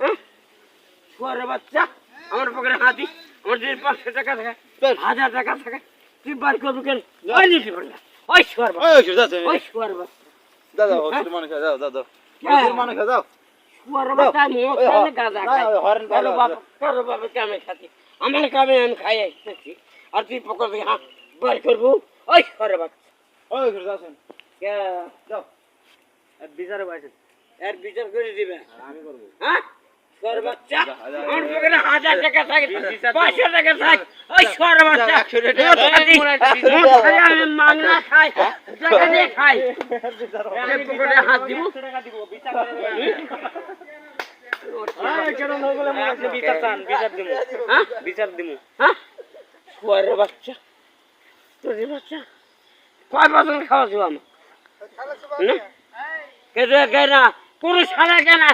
হ্যাঁ শুয়ারের বাচ্চা আমার পকেটে হাতি আমার যদি 500 টাকা থাকে 1000 টাকা থাকে তুই বার করবি কেন ওই নিতে পারলা ওই শুয়ার বাচ্চা ওই শুয়ার বাচ্চা দাদা হসুর মানে খা যাও দাদা হসুর মানে খা যাও শুয়ার বাচ্চা মদ খায় গাঁজা খায় কারো বাবা কামে খাতি আমার কামে আমি খাই আসতেছি আর তুই পকেটে হাত বার করবো ওই শুয়ার বাচ্চা ওই ঘর যাও কে যাও বিচারে বাইছে এর বিচার করে দিবে আমি করব হ্যাঁ শুয়ার বাচ্চা আমার পকেটে 1000 টাকা থাকে 500 টাকা থাকে ওই শুয়ার বাচ্চা 100 টাকা আমি মাংনা খাই টাকা দিয়ে খাই আমি পকেটে হাত দিব টাকা দিব বিচার করে এই কেন হয়ে গেল আপনি বিচার চান বিচার দিমু হ্যাঁ বিচার দিমু হ্যাঁ শুয়ার বাচ্চা তোর বাচ্চা কয় বছর খাওয়াছো আমার না কেটে কেনা পুরুষ সারা কেনা